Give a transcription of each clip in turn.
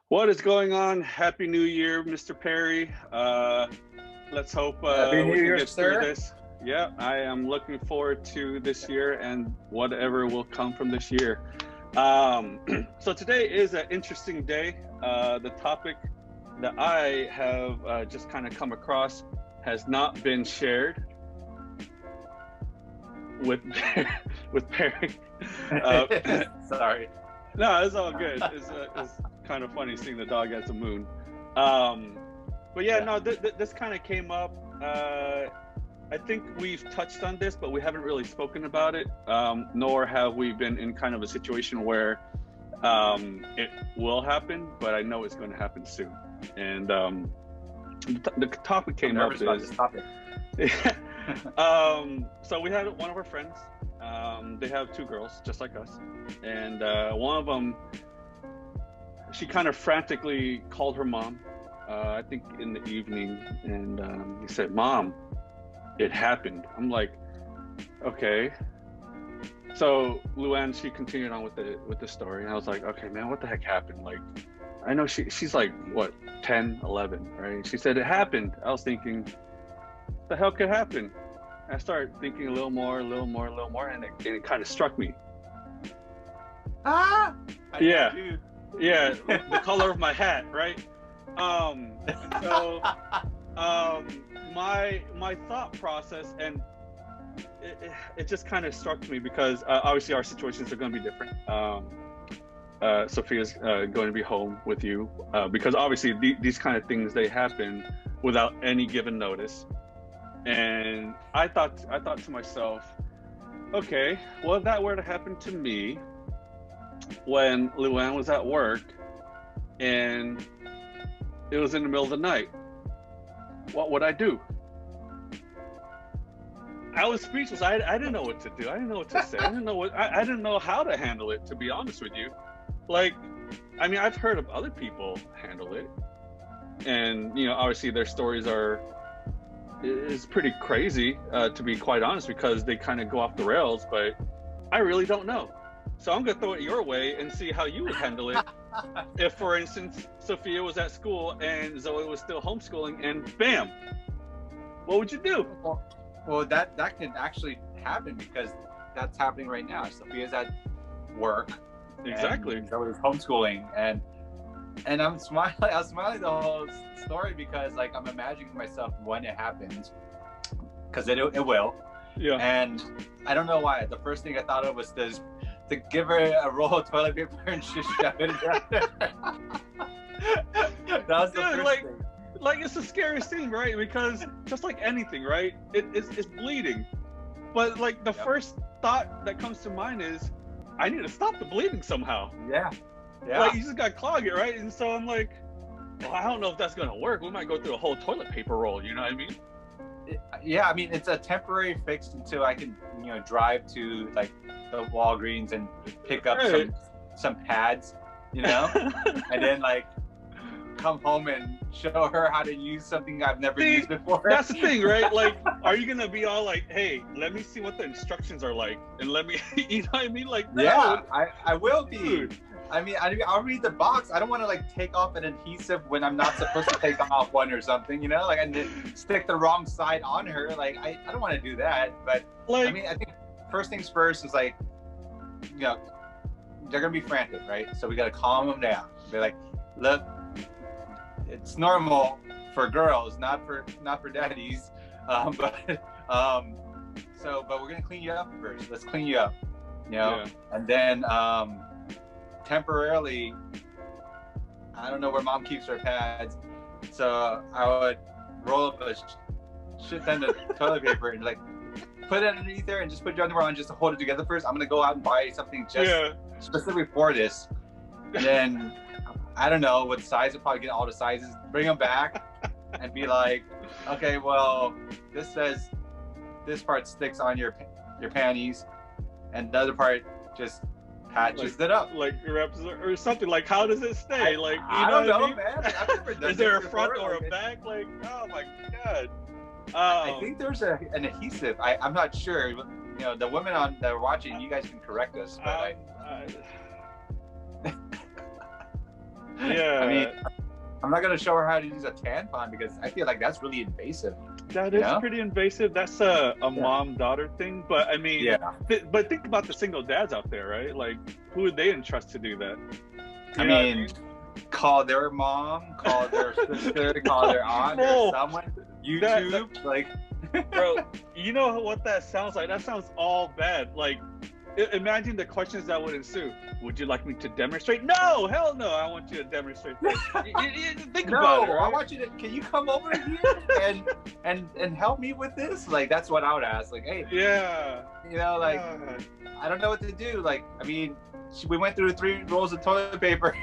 What is going on? Happy New Year, Mr. Perry. Let's hope Happy New we can Year, get through sir. this. Yeah, I am looking forward to this year and whatever will come from this year. So today is an interesting day. The topic that I have just kind of come across has not been shared with with Perry. Sorry. No, it's all good. It's kind of funny seeing the dog as a moon. But yeah, no, this kind of came up. I think we've touched on this, but we haven't really spoken about it, nor have we been in kind of a situation where it will happen, but I know it's going to happen soon. And the topic came up is... About this topic. So we had one of our friends. They have two girls, just like us. And one of them, she kind of frantically called her mom, I think in the evening, and he said, "Mom, it happened." I'm like, okay. So Luann, she continued on with the story, and I was like, okay, man, what the heck happened? Like, I know she's like, what, 10, 11, right? She said it happened. I was thinking, what the hell could happen? I started thinking a little more, and it kind of struck me. I Yeah. know, Yeah, the color of my hat, right? So my thought process, and it just kind of struck me because obviously our situations are going to be different. Sophia's going to be home with you because obviously these kind of things, they happen without any given notice. And I thought to myself, okay, well, if that were to happen to me when Luann was at work and it was in the middle of the night, what would I do? I was speechless. I didn't know what to do. I didn't know what to say. I didn't know how to handle it, to be honest with you. Like, I mean, I've heard of other people handle it, and obviously their stories is pretty crazy, to be quite honest, because they kind of go off the rails, but I really don't know. So I'm gonna throw it your way and see how you would handle it. If, for instance, Sophia was at school and Zoe was still homeschooling, and bam, what would you do? Well, that can actually happen because that's happening right now. Sophia's at work. Exactly. And Zoe's homeschooling, and I'm smiling. I'm smiling the whole story because, like, I'm imagining myself when it happens, because it will. Yeah. And I don't know why. The first thing I thought of was to give her a roll of toilet paper and just shove it down there. That was the first thing. Like, it's the scariest thing, right? Because just like anything, right? It's bleeding. But like the first thought that comes to mind is, I need to stop the bleeding somehow. Yeah. Like, you just got to clog it, right? And so I'm like, well, I don't know if that's going to work. We might go through a whole toilet paper roll, you know what I mean? Yeah, I mean, it's a temporary fix until I can, drive to like the Walgreens and pick up some pads, and then like come home and show her how to use something I've never used before. That's the thing, right? Like, are you gonna be all like, "Hey, let me see what the instructions are like, and let me," you know what I mean? Like, no. Yeah, I will be. Dude. I mean, I'll read the box. I don't want to like take off an adhesive when I'm not supposed to take off one or something, like, and then stick the wrong side on her. Like, I don't want to do that. But like, I mean, I think first things first is like, they're gonna be frantic, right? So we gotta calm them down. Be like, look, it's normal for girls, not for daddies. But we're gonna clean you up first. Let's clean you up, and then temporarily, I don't know where mom keeps her pads, so I would roll up a shit ton of toilet paper and like put it underneath there and just put your underwear on just to hold it together first. I'm gonna go out and buy something just specifically for this, and then I don't know what size. I'll probably get all the sizes, bring them back, and be like, okay, well, this says this part sticks on your panties, and the other part just patches it up, like wraps or something. Like, how does it stay? Like, I don't know, man. I've never done is there a before, front or a back? Like, oh my god. I think there's an adhesive. I'm not sure. The women that are watching, you guys can correct us. But Yeah. I mean, I'm not gonna show her how to use a tampon because I feel like that's really invasive. That is pretty invasive. That's a mom-daughter thing. But I mean, Yeah. But think about the single dads out there, right? Like, who would they entrust to do that? I mean, call their mom, call their sister, call their aunt, or someone. YouTube, like, bro. You know what that sounds like? That sounds all bad. Like, imagine the questions that would ensue. Would you like me to demonstrate? No, hell no. I want you to demonstrate this. Think about it. Right? I want you to. Can you come over here and help me with this? Like, that's what I would ask. Like, hey, you know, like, I don't know what to do. Like, I mean, we went through 3 rolls of toilet paper,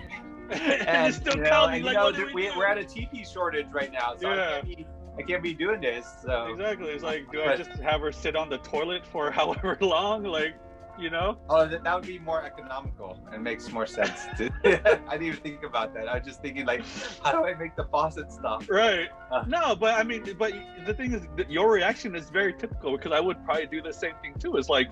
and still we're at a TP shortage right now, so I can't be doing this. So exactly, it's like, I just have her sit on the toilet for however long? Like, you know? Oh, that would be more economical and makes more sense. I didn't even think about that. I was just thinking, like, how do I make the faucet stop? Right. No, but I mean, but the thing is, your reaction is very typical, because I would probably do the same thing too. It's like,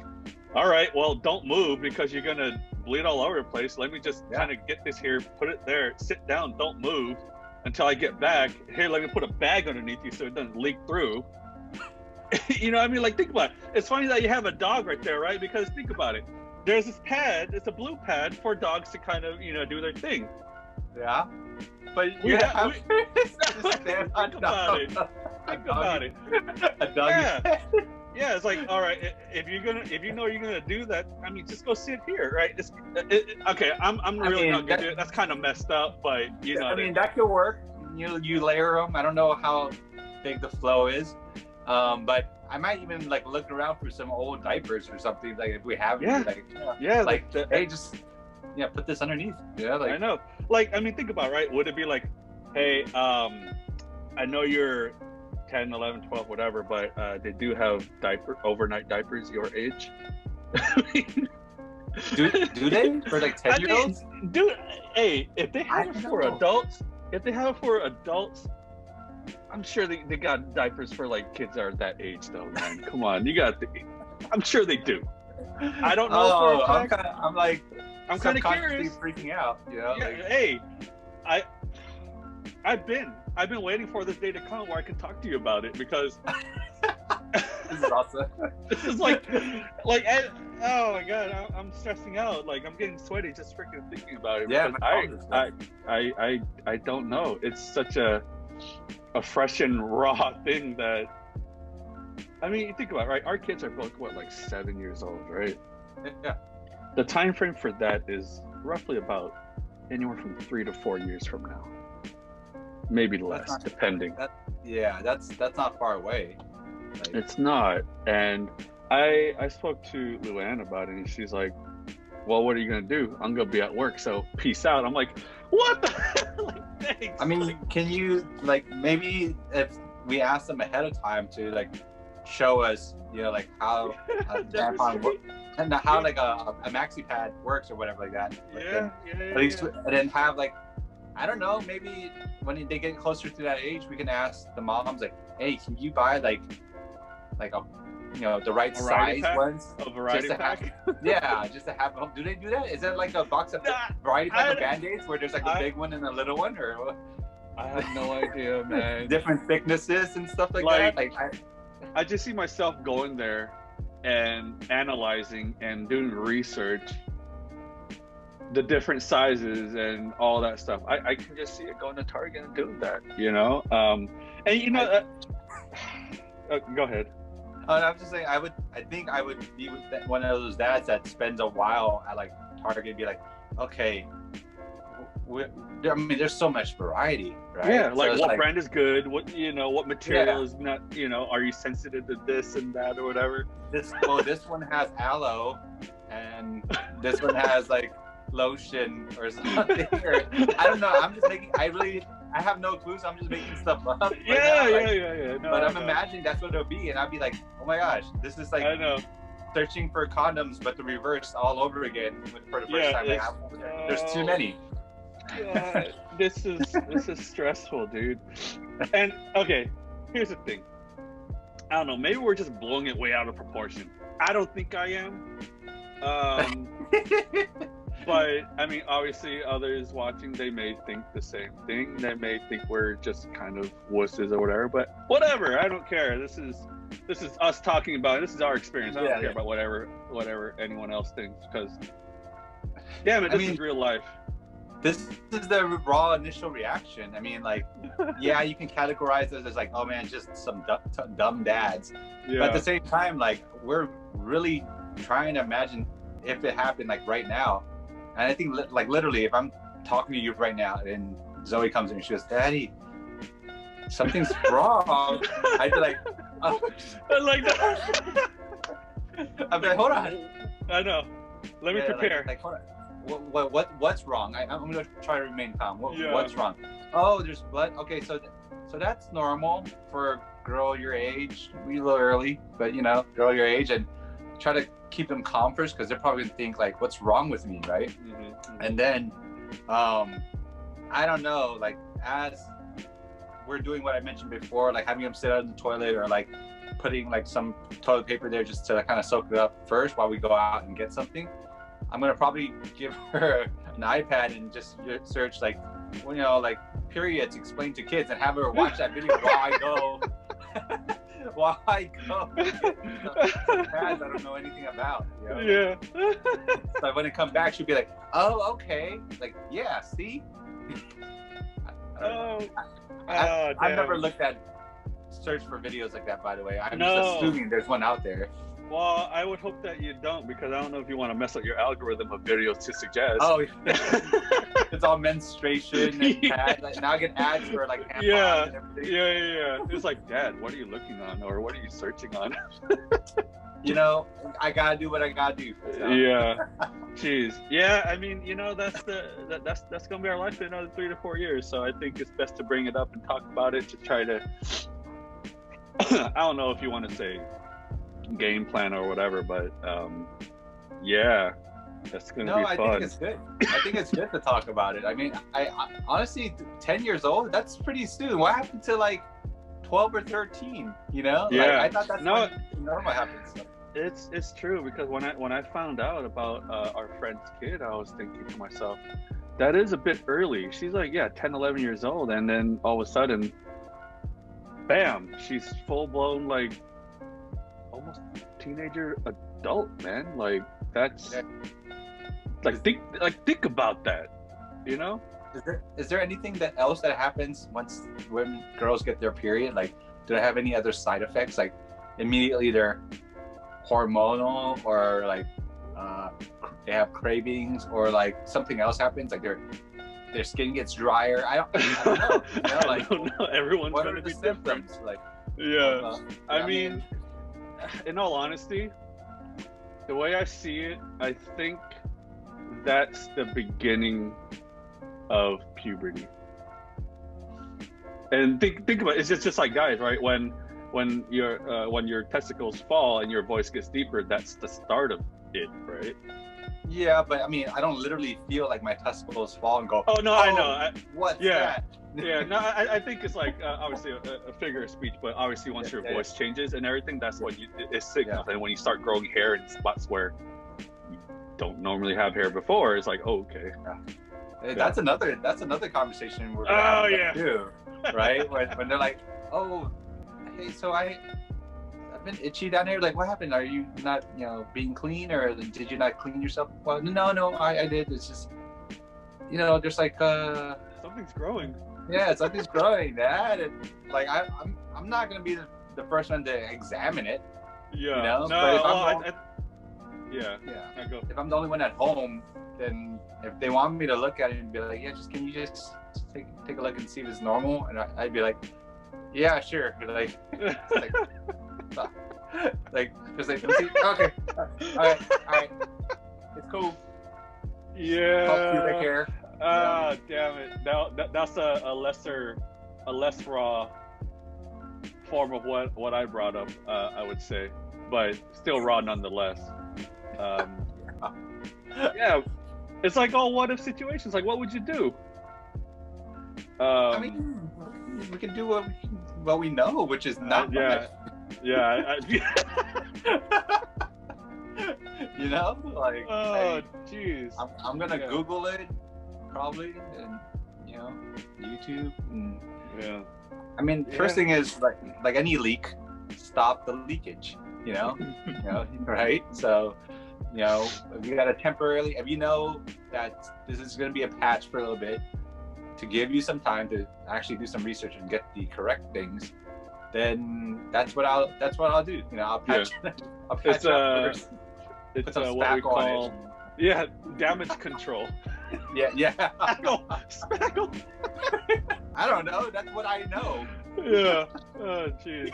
all right, well, don't move because you're going to bleed all over the place. Let me just kind of get this here, put it there, sit down, don't move until I get back. Here, let me put a bag underneath you so it doesn't leak through. You know what I mean? Like, think about it. It's funny that you have a dog right there, right? Because think about it. There's this pad, it's a blue pad for dogs to kind of, do their thing. Yeah. But think about it. Think about it. A dog. Yeah, it's like, all right, if you know you're gonna do that, I mean, just go sit here, right? Okay, I'm really not gonna do it. That's kind of messed up, but I mean, that could work. You layer them. I don't know how big the flow is, but I might even like look around for some old diapers or something, like if we have any, hey, just put this underneath. Yeah, like, I know. Like, I mean, think about it, right? Would it be like, hey, I know you're 10, 11, 12, whatever, but they do have overnight diapers your age. do they for like 10-year-olds? Dude, hey, if they have it for adults, I'm sure they got diapers for like kids that are that age though, man. Come on, I'm sure they do. I don't know for a fact. I'm kind of curious. Freaking out, Hey, I've been waiting for this day to come where I can talk to you about it, because this is awesome. This is like, oh my god, I'm stressing out. Like, I'm getting sweaty just freaking thinking about it. Yeah, I don't know. It's such a fresh and raw thing that, I mean, you think about it, right? Our kids are both like 7 years old, right? Yeah. The time frame for that is roughly about anywhere from 3 to 4 years from now. Maybe less, depending. That's not far away. Like, it's not. And I spoke to Luann about it, and she's like, well, what are you gonna do? I'm gonna be at work, so peace out. I'm like, what the hell? Like, thanks. I mean, can you, like, maybe if we ask them ahead of time to like show us, like how a tampon works, and how like a maxi pad works or whatever like that. At least, and then have like, I don't know, maybe when they get closer to that age, we can ask the moms, like, hey, can you buy like a, the right size ones? A variety pack? Just to have them. Do they do that? Is that like a box of variety pack of Band-Aids where there's like a big one and a little one, or what? I have no idea, man. Different thicknesses and stuff like that? Like, I just see myself going there and analyzing and doing research, the different sizes and all that stuff. I can just see it going to Target and doing that, go ahead. I'm just saying, I think I would be one of those dads that spends a while at like Target and be like, okay, I mean, there's so much variety, right? Yeah, like, so what brand is good, what material is not, are you sensitive to this and that or whatever? This one has aloe, and this one has like lotion or something. Or, I don't know. I'm just making. I have no clues. I'm just making stuff up. Yeah. No, but I'm imagining that's what it'll be, and I'll be like, oh my gosh, this is like, I know, searching for condoms, but the reverse all over again for the first time. There's too many. God, this is stressful, dude. And okay, here's the thing. I don't know. Maybe we're just blowing it way out of proportion. I don't think I am. But I mean, obviously, others watching, they may think the same thing. They may think we're just kind of wusses or whatever. But whatever, I don't care. This is us talking about it. This is our experience. I don't care about whatever anyone else thinks. Because, damn it, this is real life. This is the raw initial reaction. I mean, like, yeah, you can categorize this as like, oh man, just some dumb dads. Yeah. But at the same time, like, we're really trying to imagine if it happened like right now. And I think like literally, if I'm talking to you right now and Zoe comes in and she goes, Daddy, something's wrong. I'd be like, oh. I like that. I'd be like, hold on. I know. Let me prepare. Like, hold on. What's wrong? I'm gonna try to remain calm. What's wrong? Oh, there's blood. Okay, so that's normal for a girl your age. We a little early, but you know, girl your age, and try to keep them calm first because they're probably gonna think like, what's wrong with me, right? Mm-hmm. And then, I don't know, like as we're doing what I mentioned before, like having them sit out in the toilet or like putting like some toilet paper there just to kind of soak it up first while we go out and get something. I'm gonna probably give her an iPad and just search like, you know, like periods explained to kids and have her watch that video while I go. While I go. Pads I don't know anything about. You know? Yeah. So when it comes back, she'll be like, "Oh, okay." Like, yeah. See. I've never looked at search for videos like that. By the way, I'm just assuming there's one out there. Well, I would hope that you don't, because I don't know if you want to mess up your algorithm of videos to suggest. Oh, it's all menstruation and pads. Like, now I get ads for like tampons and everything. Yeah. It's like, Dad, what are you looking on, or what are you searching on? You know, I gotta do what I gotta do. So. Yeah. Jeez. Yeah. I mean, you know, that's gonna be our life in another 3 to 4 years. So I think it's best to bring it up and talk about it to try to. I don't know if you want to say game plan or whatever, but yeah, that's gonna be fun. I think it's good. I think it's good to talk about it. I mean, I honestly, 10 years old, that's pretty soon. What happened to like 12 or 13? You know? Yeah. Like, I thought that's when normal happens. It's true, because when I found out about our friend's kid, I was thinking to myself, that is a bit early. She's like, 10, 11 years old, and then all of a sudden, bam, she's full blown like almost teenager adult, man. Like that's think about that, you know? Is there anything else that happens when girls get their period? Like, do they have any other side effects? Like immediately they're hormonal, or like they have cravings, or like something else happens, like their skin gets drier. I don't know. You know, like, I don't know. Everyone's gonna be different. Like, I mean, in all honesty, the way I see it, I think that's the beginning of puberty. And think about it, it's just like guys, right? When your testicles fall and your voice gets deeper, that's the start of it, right? Yeah, but I mean, I don't literally feel like my testicles fall and go, oh no, I know. What's that? Yeah, no, I think it's like obviously a figure of speech, but obviously once your voice changes and everything, that's when it's signals. And when you start growing hair in spots where you don't normally have hair before, it's like, oh, okay. That's another conversation we're gonna have too, right? when they're like, oh, hey, so I've been itchy down here. Like, what happened? Are you not, being clean, or did you not clean yourself? Well, no, I did. It's just, there's like something's growing. Yeah, something's growing, Dad. And like, I'm not gonna be the first one to examine it. Yeah. No, but if I'm the only one at home, then if they want me to look at it and be like, can you just take a look and see if it's normal? And I'd be like, yeah, sure. Like, just like, let me see. Okay, all right, it's cool. Yeah. Pubic hair. Damn it. That's a less raw form of what I brought up, I would say, but still raw nonetheless. Yeah, it's like all what if situations. Like, what would you do? I mean, we can do what we know, which is not much. Yeah. Like, oh, jeez. I'm gonna Google it probably, and YouTube. And, yeah. I mean, first thing is like any leak, stop the leakage. Right? So, if you got to temporarily, if you know that this is going to be a patch for a little bit, to give you some time to actually do some research and get the correct things, then that's what I'll do. I'll patch. I'll patch first. It's put some what we spackle on call damage control. Yeah. Spackle. I don't know. That's what I know. Yeah. Oh, jeez.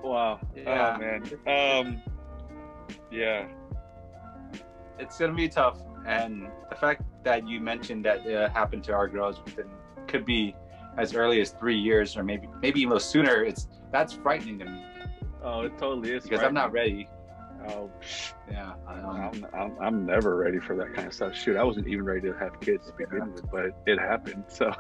Wow. Yeah. Oh, man. Yeah. It's gonna be tough, and the fact that you mentioned that it happened to our girls could be as early as 3 years, or maybe even sooner. That's frightening to me. Oh, it totally is. Because I'm not ready. Oh, yeah. I'm never ready for that kind of stuff. Shoot, I wasn't even ready to have kids to begin with, but it happened. So.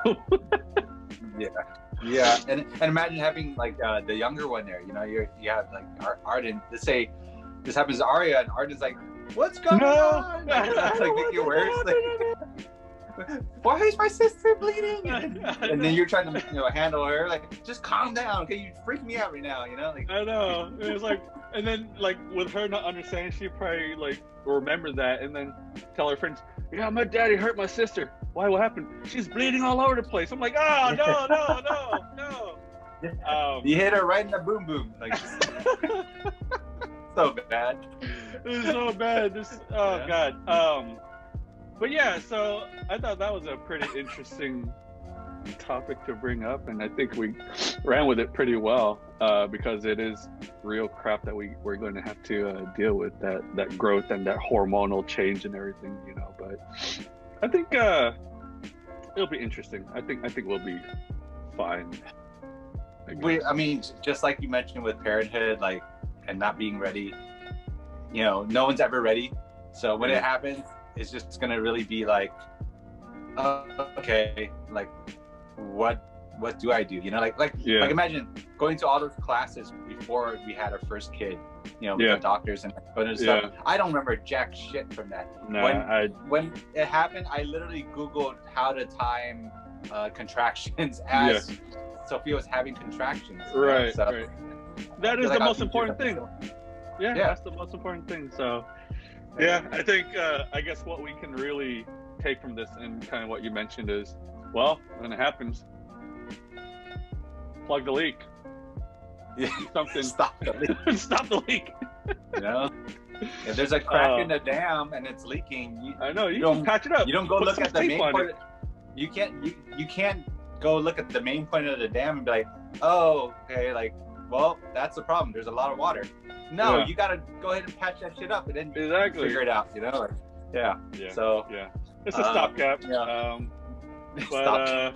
Yeah, and imagine having like the younger one there. You have like Arden. Let's say this happens to Arya, and Arden's like, "What's going on?" That's like making it worse. Why is my sister bleeding? And then you're trying to handle her. Like, just calm down, okay? You freak me out right now. Like I know. It was like, and then like with her not understanding, she probably like remember that, and then tell her friends, "Yeah, my daddy hurt my sister. Why? What happened? She's bleeding all over the place." I'm like, "Oh no. You hit her right in the boom boom. Like, so bad. It was so bad. God. But yeah, so I thought that was a pretty interesting topic to bring up, and I think we ran with it pretty well, because it is real crap that we're going to have to deal with, that growth and that hormonal change and everything, But I think it'll be interesting. I think we'll be fine. I mean, just like you mentioned with parenthood, like, and not being ready, no one's ever ready. So when it happens, it's just gonna really be like, okay, like, what do I do? Like imagine going to all those classes before we had our first kid, with the doctors and stuff. I don't remember jack shit from that. No, when it happened, I literally Googled how to time contractions as Sophia was having contractions. Right. So, right. That is the most important thing. Yeah, that's the most important thing. So, yeah, I think, I guess what we can really take from this, and kind of what you mentioned, is, well, when it happens, plug the leak. Yeah. Something. Stop the leak. Stop the leak. If there's a crack in the dam and it's leaking, I know, you don't patch it up. You don't go look at the main point. You can't go look at the main point of the dam and be like, oh, okay, like, well, that's the problem. There's a lot of water. No, you gotta go ahead and patch that shit up, and then figure it out. Yeah. So it's a stopgap. But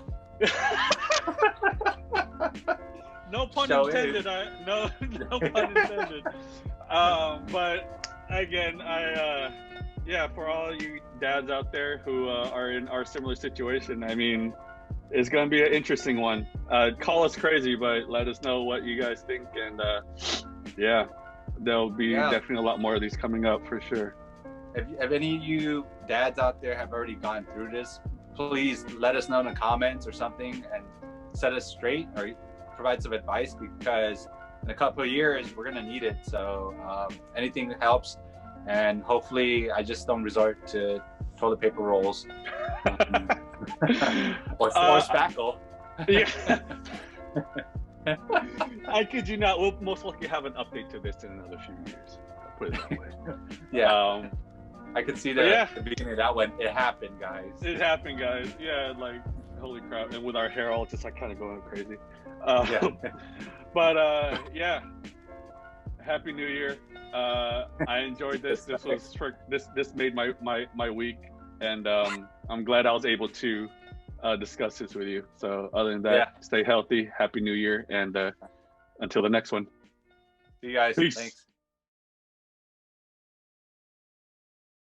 no pun intended. No pun intended. But again, for all you dads out there who are in our similar situation, I mean, it's going to be an interesting one. Call us crazy, but let us know what you guys think. And there'll be definitely a lot more of these coming up for sure. If any of you dads out there have already gone through this, please let us know in the comments or something, and set us straight, or provide some advice, because in a couple of years we're going to need it. So anything that helps, and hopefully I just don't resort to toilet paper rolls. or spackle. Yeah. I kid you not, we'll most likely have an update to this in another few years. I'll put it that way. I could see that at the beginning of that one. It happened, guys. Yeah, like, holy crap. And with our hair all just like kind of going crazy. But Happy New Year. I enjoyed this. This made my week, and I'm glad I was able to discuss this with you. So other than that, stay healthy. Happy New Year, and until the next one. See you guys. Peace. Thanks.